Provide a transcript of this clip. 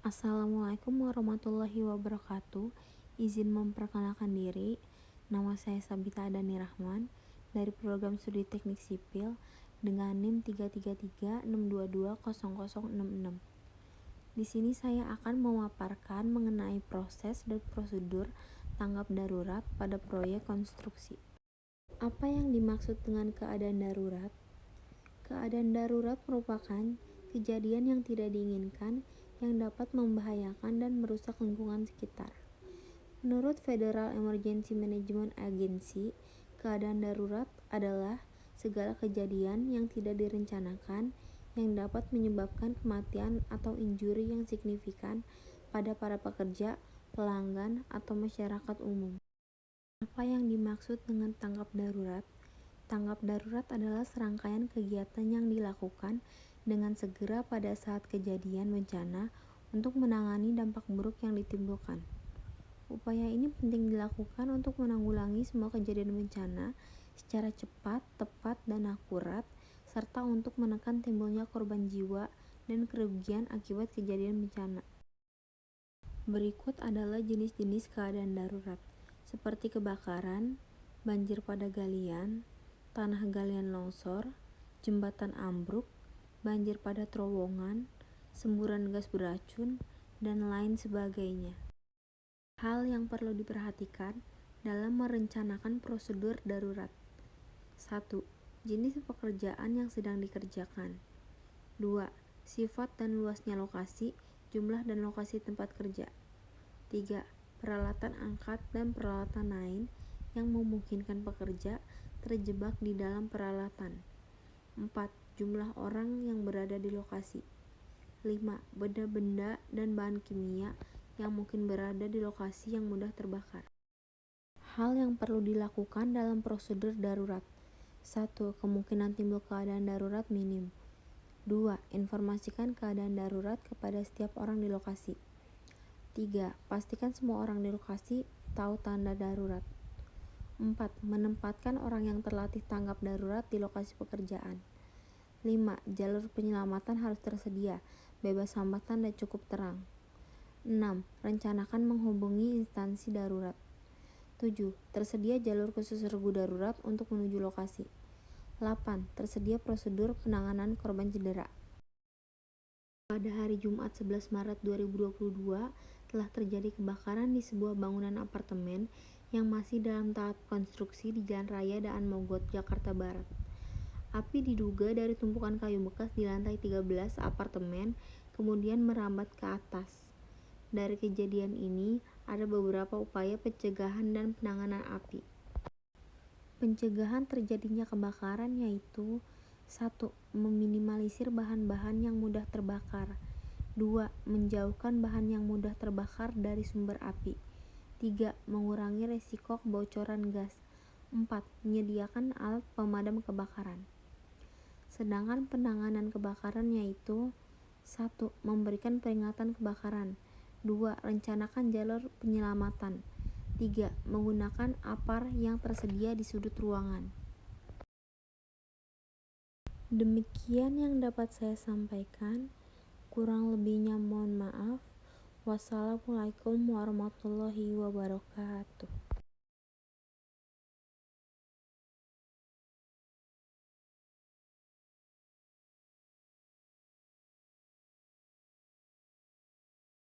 Assalamualaikum warahmatullahi wabarakatuh. Izin memperkenalkan diri. Nama saya Sabita Adani Rahman dari Program Studi Teknik Sipil dengan NIM 33362200066. Di sini saya akan memaparkan mengenai proses dan prosedur tanggap darurat pada proyek konstruksi. Apa yang dimaksud dengan keadaan darurat? Keadaan darurat merupakan kejadian yang tidak diinginkan yang dapat membahayakan dan merusak lingkungan sekitar. Menurut Federal Emergency Management Agency, keadaan darurat adalah segala kejadian yang tidak direncanakan yang dapat menyebabkan kematian atau injuri yang signifikan pada para pekerja, pelanggan, atau masyarakat umum. Apa yang dimaksud dengan tanggap darurat? Tanggap darurat adalah serangkaian kegiatan yang dilakukan dengan segera pada saat kejadian bencana untuk menangani dampak buruk yang ditimbulkan. Upaya ini penting dilakukan untuk menanggulangi semua kejadian bencana secara cepat, tepat, dan akurat, serta untuk menekan timbulnya korban jiwa dan kerugian akibat kejadian bencana. Berikut adalah jenis-jenis keadaan darurat, seperti kebakaran, banjir pada galian, tanah galian longsor, jembatan ambruk, banjir pada terowongan, semburan gas beracun, dan lain sebagainya. Hal yang perlu diperhatikan dalam merencanakan prosedur darurat. 1. Jenis pekerjaan yang sedang dikerjakan. 2. Sifat dan luasnya lokasi, jumlah dan lokasi tempat kerja. 3. Peralatan angkat dan peralatan lain yang memungkinkan pekerja terjebak di dalam peralatan. 4. Jumlah orang yang berada di lokasi. 5. Benda-benda dan bahan kimia yang mungkin berada di lokasi yang mudah terbakar. Hal yang perlu dilakukan dalam prosedur darurat. 1. Kemungkinan timbul keadaan darurat minim. 2. Informasikan keadaan darurat kepada setiap orang di lokasi. 3. Pastikan semua orang di lokasi tahu tanda darurat. 4. Menempatkan orang yang terlatih tanggap darurat di lokasi pekerjaan. 5. Jalur penyelamatan harus tersedia, bebas hambatan dan cukup terang. 6. Rencanakan menghubungi instansi darurat. 7. Tersedia jalur khusus regu darurat untuk menuju lokasi. 8. Tersedia prosedur penanganan korban cedera. Pada hari Jumat 11 Maret 2022, telah terjadi kebakaran di sebuah bangunan apartemen yang masih dalam tahap konstruksi di Jalan Raya Daan Mogot, Jakarta Barat. Api diduga dari tumpukan kayu bekas di lantai 13 apartemen, kemudian merambat ke atas. Dari kejadian ini, ada beberapa upaya pencegahan dan penanganan api. Pencegahan terjadinya kebakaran yaitu 1. Meminimalisir bahan-bahan yang mudah terbakar. 2. Menjauhkan bahan yang mudah terbakar dari sumber api. 3. Mengurangi resiko kebocoran gas. 4. Menyediakan alat pemadam kebakaran. Sedangkan penanganan kebakaran yaitu 1. Memberikan peringatan kebakaran. 2. Rencanakan jalur penyelamatan. 3. Menggunakan APAR yang tersedia di sudut ruangan. Demikian yang dapat saya sampaikan. Kurang lebihnya mohon maaf. Wassalamualaikum warahmatullahi wabarakatuh.